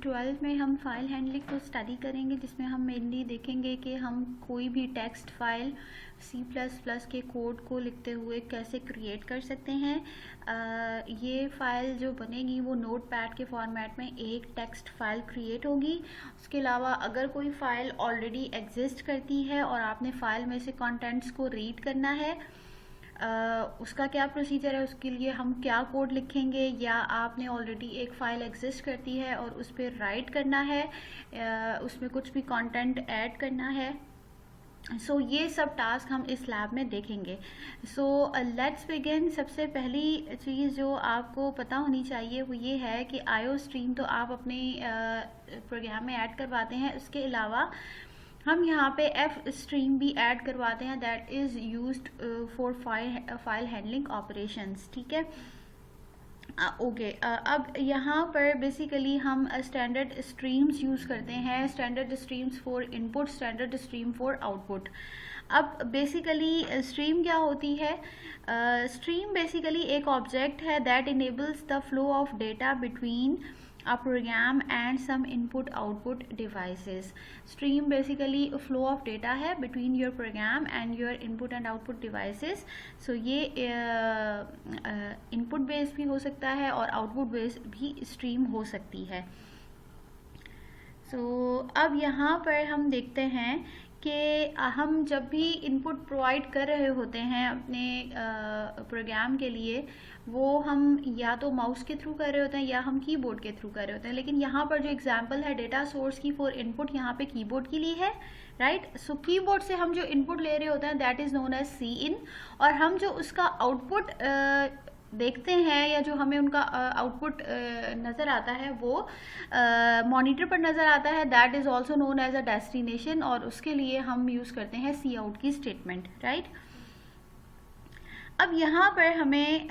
12 में हम file handling को स्टडी करेंगे, जिसमें हम मेनली देखेंगे कि हम कोई भी टेक्स्ट फाइल C++ के कोड को लिखते हुए कैसे क्रिएट कर सकते हैं। ये फाइल जो बनेगी वो नोटपैड के फॉर्मेट में एक टेक्स्ट फाइल क्रिएट होगी। उसके अलावा अगर कोई फाइल ऑलरेडी एग्जिस्ट करती है और आपने फाइल में से कंटेंट्स को रीड करना है, उसका क्या प्रोसीजर है, उसके लिए हम क्या कोड लिखेंगे, या आपने ऑलरेडी एक फ़ाइल एग्जिस्ट करती है और उस पर राइट करना है, उसमें कुछ भी कंटेंट ऐड करना है। सो ये सब टास्क हम इस लैब में देखेंगे। So let's begin. सबसे पहली चीज़ जो आपको पता होनी चाहिए वो ये है कि आईओ स्ट्रीम तो आप अपने प्रोग्राम में ऐड करवाते हैं, उसके अलावा हम यहाँ पे एफ स्ट्रीम भी ऐड करवाते हैं, that is used for file handling operations. ठीक है, ओके। अब यहाँ पर बेसिकली हम स्टैंडर्ड स्ट्रीम्स यूज़ करते हैं, standard streams for input, standard stream for output. अब बेसिकली स्ट्रीम क्या होती है? स्ट्रीम बेसिकली एक ऑब्जेक्ट है that enables the flow of data between a program and some input output devices. Stream basically a flow of data है between your program and your input and output devices. So ये input based भी हो सकता है और output based भी stream हो सकती है। So अब यहाँ पर हम देखते हैं कि हम जब भी इनपुट प्रोवाइड कर रहे होते हैं अपने प्रोग्राम के लिए, वो हम या तो माउस के थ्रू कर रहे होते हैं या हम कीबोर्ड के थ्रू कर रहे होते हैं। लेकिन यहाँ पर जो एग्जांपल है डेटा सोर्स की फॉर इनपुट, यहाँ पे कीबोर्ड के लिए है, राइट। सो कीबोर्ड से हम जो इनपुट ले रहे होते हैं दैट इज़ नोन एज सी इन, और हम जो उसका आउटपुट देखते हैं या जो हमें उनका आउटपुट नज़र आता है वो मॉनिटर पर नज़र आता है, that is also known as a destination, और उसके लिए हम यूज़ करते हैं सी आउट की स्टेटमेंट, राइट। अब यहाँ पर हमें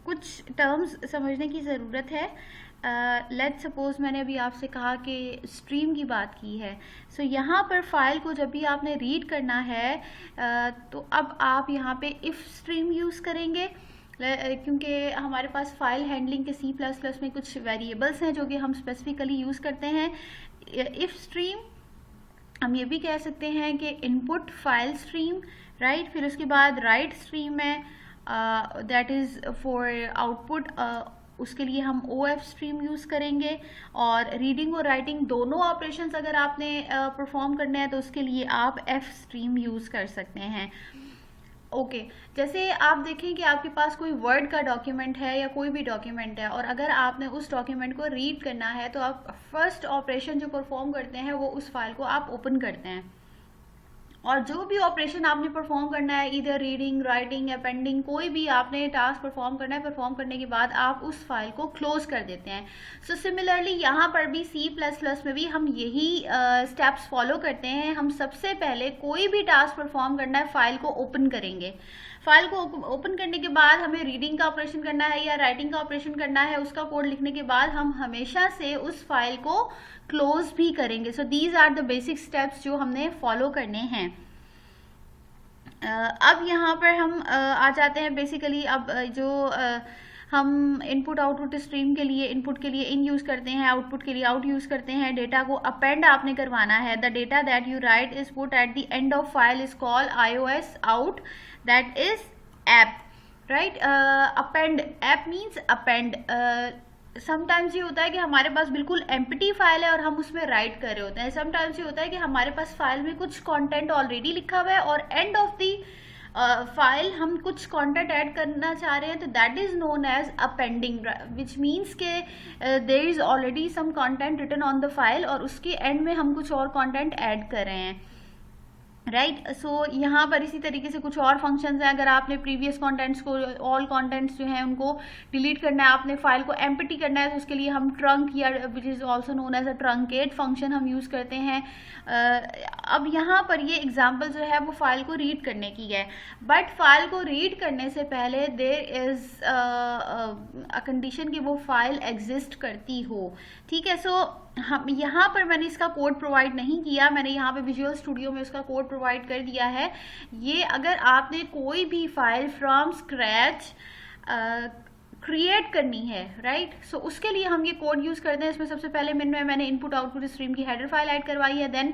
कुछ टर्म्स समझने की ज़रूरत है। लेट्स सपोज मैंने अभी आपसे कहा कि स्ट्रीम की बात की है। सो यहाँ पर फाइल को जब भी आपने रीड करना है तो अब आप यहाँ पे इफ़ स्ट्रीम यूज़ करेंगे, क्योंकि हमारे पास फाइल हैंडलिंग के C++ में कुछ वेरिएबल्स हैं जो कि हम स्पेसिफिकली यूज़ करते हैं। इफ़ स्ट्रीम हम ये भी कह सकते हैं कि इनपुट फाइल स्ट्रीम, राइट। फिर उसके बाद राइट स्ट्रीम है, दैट इज़ फॉर आउटपुट, उसके लिए हम OF स्ट्रीम यूज़ करेंगे। और रीडिंग और राइटिंग दोनों ऑपरेशंस अगर आपने परफॉर्म करने हैं तो उसके लिए आप F स्ट्रीम यूज़ कर सकते हैं। ओके, जैसे आप देखें कि आपके पास कोई वर्ड का डॉक्यूमेंट है या कोई भी डॉक्यूमेंट है, और अगर आपने उस डॉक्यूमेंट को रीड करना है तो आप फर्स्ट ऑपरेशन जो परफॉर्म करते हैं वो उस फाइल को आप ओपन करते हैं, और जो भी ऑपरेशन आपने परफॉर्म करना है, इधर रीडिंग, राइटिंग, अपेंडिंग, कोई भी आपने टास्क परफॉर्म करना है, परफॉर्म करने के बाद आप उस फाइल को क्लोज कर देते हैं। सो सिमिलरली यहाँ पर भी C++ में भी हम यही स्टेप्स फॉलो करते हैं। हम सबसे पहले कोई भी टास्क परफॉर्म करना है फाइल को ओपन करेंगे। फाइल को ओपन करने के बाद हमें रीडिंग का ऑपरेशन करना है या राइटिंग का ऑपरेशन करना है, उसका कोड लिखने के बाद हम हमेशा से उस फाइल को क्लोज भी करेंगे। So these are the basic steps जो हमने फॉलो करने हैं। अब यहाँ पर हम आ जाते हैं बेसिकली, अब जो हम इनपुट आउटपुट स्ट्रीम के लिए इनपुट के लिए इन यूज़ करते हैं, आउटपुट के लिए आउट यूज़ करते हैं। डेटा को अपेंड आपने करवाना है। The data that you right is put at the end of file is called iOS out, that is app, right. Append, app means append. Sometimes ये होता है कि हमारे पास बिल्कुल एम्प्टी फाइल है और हम उसमें राइट कर रहे होते हैं। समटाइम्स ये होता है कि हमारे पास फाइल में कुछ कंटेंट ऑलरेडी लिखा हुआ है और एंड ऑफ दी फाइल हम कुछ कंटेंट ऐड करना चाह रहे हैं, तो that is known as appending, which means के there is already some content written on the file और उसके एंड में हम कुछ और कंटेंट ऐड कर रहे हैं, राइट। सो यहाँ पर इसी तरीके से कुछ और फंक्शंस हैं। अगर आपने प्रीवियस कंटेंट्स को, ऑल कंटेंट्स जो हैं उनको डिलीट करना है, आपने फाइल को एम्प्टी करना है, तो उसके लिए हम ट्रंक या which is also known as a truncate function हम यूज़ करते हैं। अब यहाँ पर ये एग्जांपल जो है वो फाइल को रीड करने की है, बट फाइल को रीड करने से पहले देयर इज़ अ कंडीशन कि वो फाइल एग्जिस्ट करती हो, ठीक है। सो हम यहाँ पर मैंने इसका कोड प्रोवाइड नहीं किया, मैंने यहाँ पे विजुअल स्टूडियो में उसका कोड प्रोवाइड कर दिया है। ये अगर आपने कोई भी फाइल फ्रॉम स्क्रैच क्रिएट करनी है, राइट। सो उसके लिए हम ये कोड यूज़ करते हैं। इसमें सबसे पहले मैंने इनपुट आउटपुट स्ट्रीम की हेडर फाइल ऐड करवाई है। देन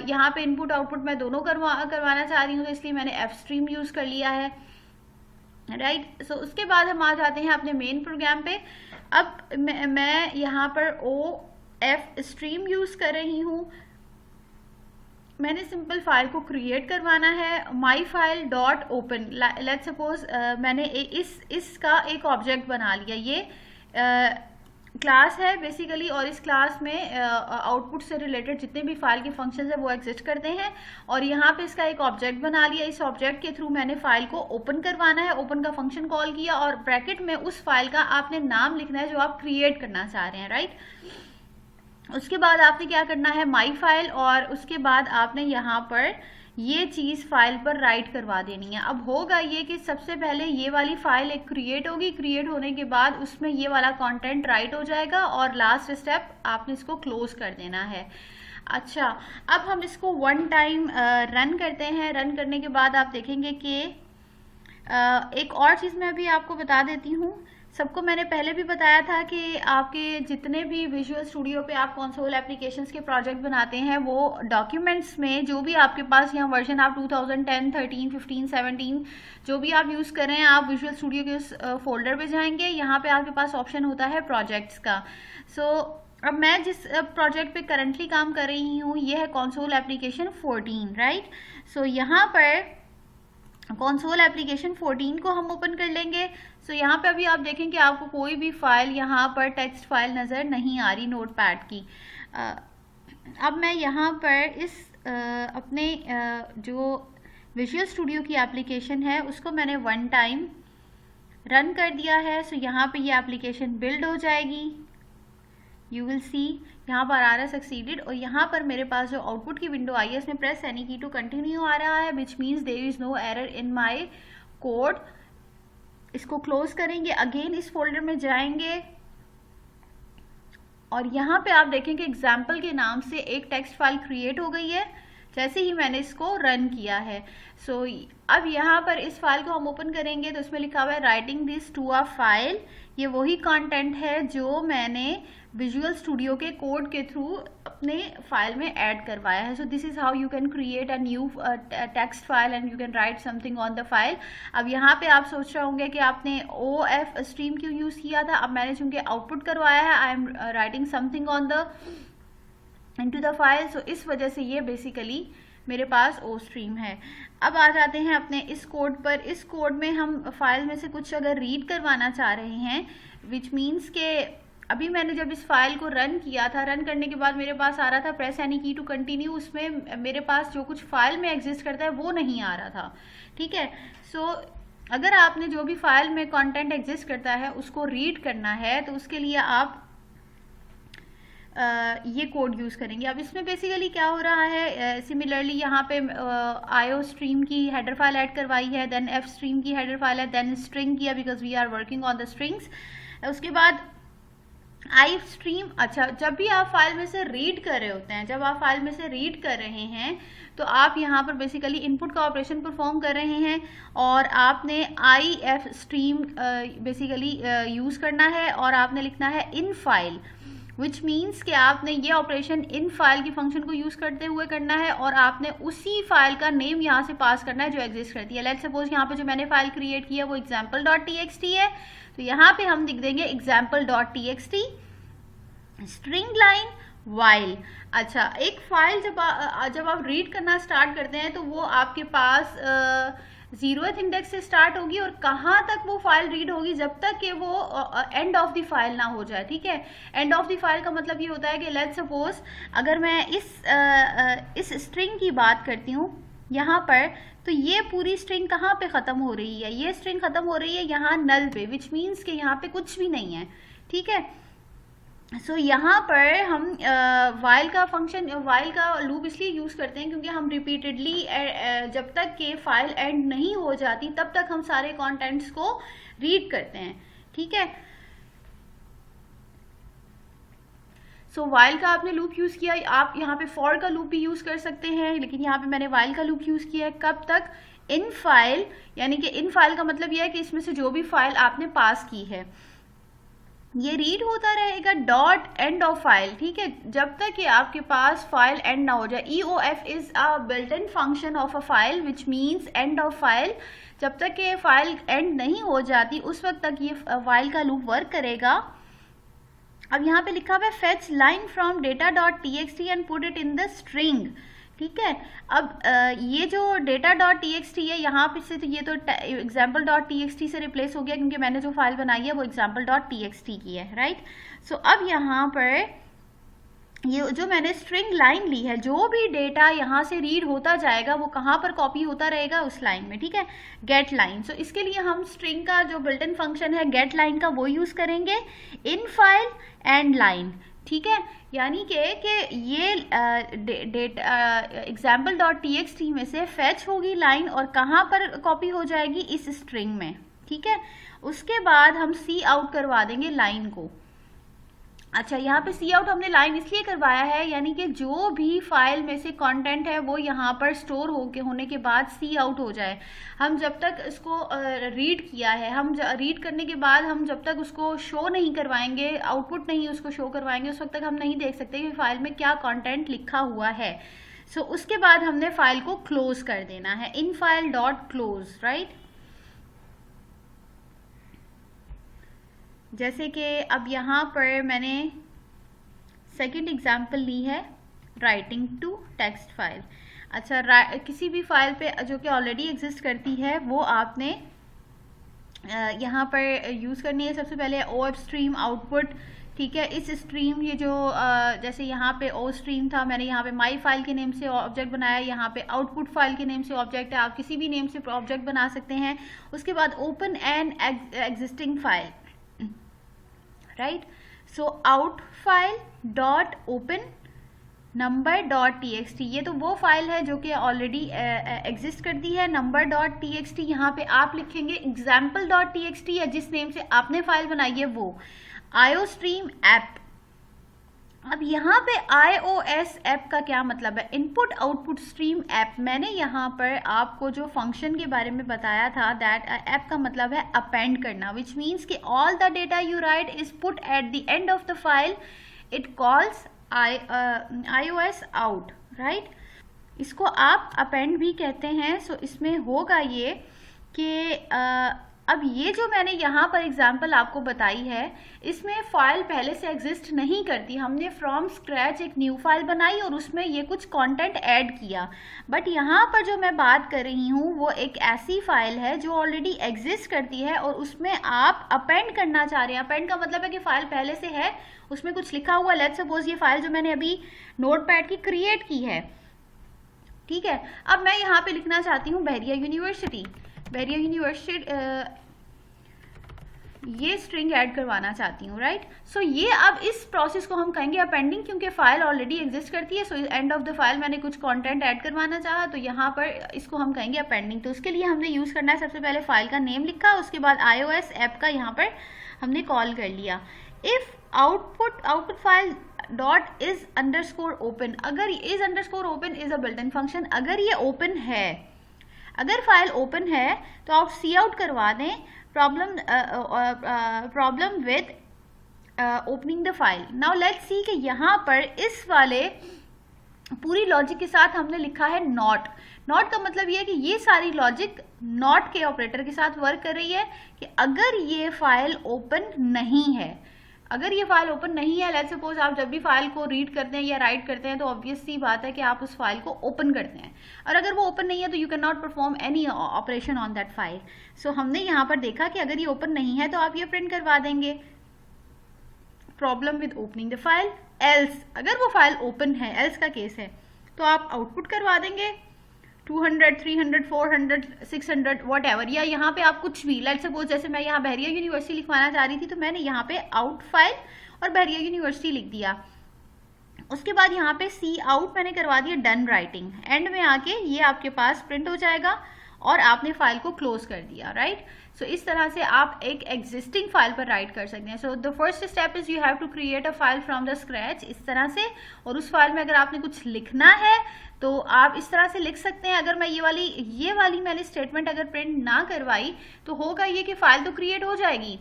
यहाँ पे इनपुट आउटपुट मैं दोनों करवाना चाह रही हूँ, तो इसलिए मैंने एफ स्ट्रीम यूज़ कर लिया है, राइट। सो उसके बाद हम आ जाते हैं अपने मेन प्रोग्राम पे। अब मैं यहाँ पर ओ एफ स्ट्रीम यूज़ कर रही हूँ। मैंने सिंपल फाइल को क्रिएट करवाना है। My file dot open, let suppose मैंने इसका एक ऑब्जेक्ट बना लिया। ये क्लास है बेसिकली, और इस क्लास में आउटपुट से रिलेटेड जितने भी फाइल के फंक्शंस है वो एग्जिस्ट करते हैं। और यहाँ पे इसका एक ऑब्जेक्ट बना लिया। इस ऑब्जेक्ट के थ्रू मैंने फाइल को ओपन करवाना है। ओपन का फंक्शन कॉल किया और ब्रैकेट में उस फाइल का आपने नाम लिखना है जो आप क्रिएट करना चाह रहे हैं, राइट। उसके बाद आपने क्या करना है, माई फाइल, और उसके बाद आपने यहाँ पर ये चीज़ फाइल पर राइट करवा देनी है। अब होगा ये कि सबसे पहले ये वाली फाइल एक क्रिएट होगी। क्रिएट होने के बाद उसमें ये वाला कंटेंट राइट हो जाएगा और लास्ट स्टेप आपने इसको क्लोज कर देना है। अच्छा, अब हम इसको वन टाइम रन करते हैं। रन करने के बाद आप देखेंगे कि एक और चीज़ मैं अभी आपको बता देती हूँ। सबको मैंने पहले भी बताया था कि आपके जितने भी विजुअल स्टूडियो पे आप कंसोल एप्लीकेशंस के प्रोजेक्ट बनाते हैं, वो डॉक्यूमेंट्स में जो भी आपके पास यहाँ वर्जन आप 2010, 13, 15, 17 जो भी आप यूज़ कर रहे हैं, आप विजुअल स्टूडियो के उस फोल्डर पे जाएंगे। यहाँ पे आपके पास ऑप्शन होता है प्रोजेक्ट्स का। सो अब मैं जिस प्रोजेक्ट पे करंटली काम कर रही हूँ ये है कंसोल एप्लीकेशन 14, राइट। सो यहाँ पर कंसोल एप्लीकेशन 14 को हम ओपन कर लेंगे। सो यहाँ पे अभी आप देखें कि आपको कोई भी फाइल यहाँ पर टेक्स्ट फाइल नज़र नहीं आ रही नोटपैड की। अब मैं यहाँ पर इस अपने जो विजुअल स्टूडियो की एप्लीकेशन है उसको मैंने वन टाइम रन कर दिया है। सो यहाँ पे ये एप्लीकेशन बिल्ड हो जाएगी। यू विल सी यहाँ पर आ रहा है सक्सीडेड, और यहाँ पर मेरे पास जो आउटपुट की विंडो आई है इसमें press any key to continue आ रहा है, which means there is no error in my code. इसको क्लोज करेंगे, अगेन इस फोल्डर में जाएंगे और यहाँ पे आप देखेंगे एग्जाम्पल के नाम से एक टेक्स्ट फाइल क्रिएट हो गई है जैसे ही मैंने इसको रन किया है। सो अब यहाँ पर इस फाइल को हम ओपन करेंगे तो इसमें लिखा हुआ है writing this to a file. ये वही कंटेंट है जो मैंने विजुअल स्टूडियो के कोड के थ्रू अपने फाइल में ऐड करवाया है। So this is how you can create a new text file and you can write something on the file. अब यहाँ पे आप सोच रहे होंगे कि आपने ओ एफ स्ट्रीम क्यों यूज़ किया था। अब मैंने चूंकि आउटपुट करवाया है, I am writing something on the into the file, so इस वजह से ये बेसिकली मेरे पास ओ स्ट्रीम है। अब आ जाते हैं अपने इस कोड पर। इस कोड में हम फाइल में से कुछ अगर रीड करवाना चाह रहे हैं, विच मीन्स के अभी मैंने जब इस फाइल को रन किया था, रन करने के बाद मेरे पास आ रहा था press any key to continue, उसमें मेरे पास जो कुछ फाइल में एग्जिस्ट करता है वो नहीं आ रहा था, ठीक है। सो अगर आपने जो भी फाइल में कंटेंट एग्जिस्ट करता है उसको रीड करना है तो उसके लिए आप ये कोड यूज़ करेंगे। अब इसमें बेसिकली क्या हो रहा है, सिमिलरली यहाँ पे आईओ स्ट्रीम की हेडर फाइल ऐड करवाई है, देन एफ स्ट्रीम की हेडर फाइल है, देन स्ट्रिंग किया because we are working on the strings. उसके बाद आई स्ट्रीम। अच्छा, जब भी आप फाइल में से रीड कर रहे होते हैं, जब आप फाइल में से रीड कर रहे हैं तो आप यहाँ पर बेसिकली इनपुट का ऑपरेशन परफॉर्म कर रहे हैं और आपने I F stream basically use करना है और आपने लिखना है इन फाइल, विच मीन्स कि आपने ये ऑपरेशन इन फाइल की फंक्शन को यूज़ करते हुए करना है और आपने उसी फाइल का नेम यहाँ से पास करना है जो एग्जिस्ट करती है। लेट्स सपोज यहाँ पे जो मैंने फाइल क्रिएट की है वो example.txt है, तो यहाँ पे हम लिख देंगे example.txt स्ट्रिंग लाइन वाइल। अच्छा, एक फाइल जब आप रीड करना स्टार्ट करते हैं तो वो आपके पास 0th इंडेक्स से स्टार्ट होगी और कहाँ तक वो फाइल रीड होगी, जब तक कि वो एंड ऑफ द फाइल ना हो जाए, ठीक है। एंड ऑफ द फाइल का मतलब ये होता है कि लेट्स सपोज अगर मैं इस स्ट्रिंग की बात करती हूँ यहाँ पर, तो ये पूरी स्ट्रिंग कहाँ पे ख़त्म हो रही है, ये स्ट्रिंग ख़त्म हो रही है यहाँ नल पे, विच मीन्स कि यहाँ पे कुछ भी नहीं है, ठीक है। सो यहाँ पर हम वाइल का फंक्शन, वाइल का लूप इसलिए यूज़ करते हैं क्योंकि हम रिपीटेडली जब तक कि फाइल एंड नहीं हो जाती तब तक हम सारे कंटेंट्स को रीड करते हैं, ठीक है। सो वाइल का आपने लूप यूज़ किया, आप यहाँ पे फॉर का लूप भी यूज़ कर सकते हैं, लेकिन यहाँ पे मैंने वाइल का लूप यूज़ किया है। कब तक, इन फाइल, यानी कि इन फाइल का मतलब यह है कि इसमें से जो भी फाइल आपने पास की है ये रीड होता रहेगा डॉट एंड ऑफ फाइल, ठीक है, जब तक कि आपके पास फाइल एंड ना हो जाए। EOF is a built in function of a file which means end of file. जब तक कि फाइल एंड नहीं हो जाती उस वक्त तक ये फाइल का लूप वर्क करेगा। अब यहाँ पे लिखा हुआ है fetch line from data dot txt and put it in the string, ठीक है। अब ये जो डेटा डॉट txt है यहाँ पे से तो ये तो एग्जाम्पल डॉट txt से रिप्लेस हो गया क्योंकि मैंने जो फाइल बनाई है वो एग्जाम्पल डॉट txt की है, राइट। सो अब यहाँ पर ये जो मैंने स्ट्रिंग लाइन ली है, जो भी डेटा यहाँ से रीड होता जाएगा वो कहाँ पर कॉपी होता रहेगा, उस लाइन में, ठीक है, गेट लाइन। सो इसके लिए हम स्ट्रिंग का जो बिल्ट इन फंक्शन है गेट लाइन का वो यूज़ करेंगे, इन फाइल एंड लाइन, ठीक है। यानी कि ये डेटा एग्जाम्पल डॉट txt में से फेच होगी लाइन और कहाँ पर कॉपी हो जाएगी, इस स्ट्रिंग में, ठीक है। उसके बाद हम सी आउट करवा देंगे लाइन को। अच्छा, यहाँ पे सी आउट हमने लाइन इसलिए करवाया है यानी कि जो भी फाइल में से कंटेंट है वो यहाँ पर स्टोर होने के बाद सी आउट हो जाए। हम जब तक इसको रीड किया है, हम रीड करने के बाद हम जब तक उसको शो नहीं करवाएंगे, आउटपुट नहीं उसको शो करवाएंगे, उस वक्त तक हम नहीं देख सकते कि फाइल में क्या कंटेंट लिखा हुआ है। सो उसके बाद हमने फाइल को क्लोज कर देना है, in file dot close, right. जैसे कि अब यहाँ पर मैंने सेकंड एग्जाम्पल ली है, राइटिंग टू टेक्स्ट फाइल। अच्छा, किसी भी फाइल पे जो कि ऑलरेडी एग्जिस्ट करती है वो आपने यहाँ पर यूज़ करनी है। सबसे पहले ओ एफ स्ट्रीम आउटपुट, ठीक है। इस स्ट्रीम ये जो जैसे यहाँ पे ओ स्ट्रीम था, मैंने यहाँ पे माई फाइल के नेम से ऑब्जेक्ट बनाया, यहाँ पे आउटपुट फाइल के नेम से ऑब्जेक्ट है, आप किसी भी नेम से ऑब्जेक्ट बना सकते हैं। उसके बाद open an existing file, right. So out file dot open number dot txt, ये तो वो फाइल है जो कि ऑलरेडी एग्जिस्ट करती है। नंबर डॉट txt यहाँ पे आप लिखेंगे एग्जाम्पल डॉट txt या जिस नेम से आपने फाइल बनाई है वो। iostream ऐप, अब यहाँ पे iOS ऐप का क्या मतलब है, इनपुट आउटपुट स्ट्रीम ऐप। मैंने यहाँ पर आपको जो फंक्शन के बारे में बताया था, दैट ऐप का मतलब है अपेंड करना, विच मीन्स कि all the data you right is put at the end of the file, it calls iOS out, right. इसको आप अपेंड भी कहते हैं। सो इसमें होगा ये कि अब ये जो मैंने यहाँ पर एग्जाम्पल आपको बताई है इसमें फाइल पहले से एग्जिस्ट नहीं करती, हमने फ्रॉम स्क्रैच एक न्यू फाइल बनाई और उसमें ये कुछ कंटेंट ऐड किया। बट यहाँ पर जो मैं बात कर रही हूँ वो एक ऐसी फाइल है जो ऑलरेडी एग्जिस्ट करती है और उसमें आप अपेंड करना चाह रहे हैं। अपेंड का मतलब है कि फाइल पहले से है, उसमें कुछ लिखा हुआ। लेट्स सपोज ये फाइल जो मैंने अभी नोटपैड की क्रिएट की है, ठीक है। अब मैं यहाँ पे लिखना चाहती हूँ बहरिया यूनिवर्सिटी, बहरिया यूनिवर्सिटी ये स्ट्रिंग ऐड करवाना चाहती हूँ, राइट। सो ये अब इस प्रोसेस को हम कहेंगे अपेंडिंग, क्योंकि फाइल ऑलरेडी एग्जिस्ट करती है। So end of the file मैंने कुछ कंटेंट ऐड करवाना चाहा तो यहाँ पर इसको हम कहेंगे अपेंडिंग। तो उसके लिए हमने यूज़ करना है, सबसे पहले फाइल का नेम लिखा, उसके बाद iOS ऐप का यहाँ पर हमने कॉल कर लिया। If output file dot is underscore open, अगर is underscore open is a built in function, अगर ये ओपन है, अगर फाइल ओपन है तो आप सी आउट करवा दें problem with opening the file. Now let's see कि यहाँ पर इस वाले पूरी लॉजिक के साथ हमने लिखा है नॉट। नॉट का मतलब ये है कि ये सारी लॉजिक नॉट के ऑपरेटर के साथ वर्क कर रही है कि अगर ये फाइल ओपन नहीं है, अगर ये फाइल ओपन नहीं है, लेट्स सपोज आप जब भी फाइल को रीड करते हैं या राइट करते हैं तो ऑब्वियस सी बात है कि आप उस फाइल को ओपन करते हैं, और अगर वो ओपन नहीं है तो you can not perform any operation on that file. So हमने यहाँ पर देखा कि अगर ये ओपन नहीं है तो आप ये प्रिंट करवा देंगे problem with opening the file. Else, अगर वो फाइल ओपन है, एल्स का केस है, तो आप आउटपुट करवा देंगे 200, 300, 400, 600 वॉट एवर, या यहाँ पे आप कुछ भी, लेट्स सपोज जैसे मैं यहाँ बहरिया यूनिवर्सिटी लिखवाना चाह रही थी तो मैंने यहाँ पे आउट फाइल और बहरिया यूनिवर्सिटी लिख दिया। उसके बाद यहाँ पे सी आउट मैंने करवा दिया डन राइटिंग, एंड में आके ये आपके पास प्रिंट हो जाएगा और आपने फाइल को क्लोज कर दिया, राइट। सो इस तरह से आप एक एग्जिस्टिंग फाइल पर राइट कर सकते हैं। So the first step is you have to create a file from the scratch, इस तरह से। और उस फाइल में अगर आपने कुछ लिखना है तो आप इस तरह से लिख सकते हैं। अगर मैं ये वाली मैंने स्टेटमेंट अगर प्रिंट ना करवाई तो होगा ये कि फाइल तो क्रिएट हो जाएगी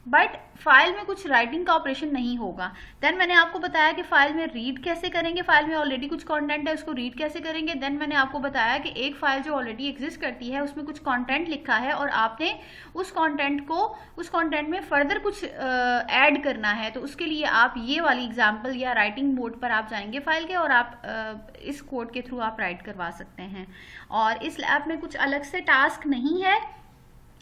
बट फाइल में कुछ राइटिंग का ऑपरेशन नहीं होगा। देन मैंने आपको बताया कि फाइल में रीड कैसे करेंगे, फाइल में ऑलरेडी कुछ कंटेंट है उसको रीड कैसे करेंगे। देन मैंने आपको बताया कि एक फाइल जो ऑलरेडी एग्जिस्ट करती है उसमें कुछ कंटेंट लिखा है और आपने उस कंटेंट में फर्दर कुछ ऐड करना है, तो उसके लिए आप ये वाली एग्जाम्पल या राइटिंग मोड पर आप जाएंगे फाइल के और आप इस कोड के थ्रू आप राइट करवा सकते हैं। और इस लैब में कुछ अलग से टास्क नहीं है,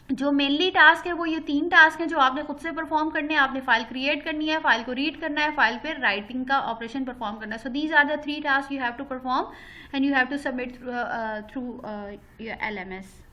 जो मेनली टास्क है वो ये 3 टास्क हैं जो आपने खुद से परफॉर्म करने हैं। आपने फाइल क्रिएट करनी है, फाइल को रीड करना है, फाइल पे राइटिंग का ऑपरेशन परफॉर्म करना है। So these are the 3 task you have to perform and you have to submit through your LMS।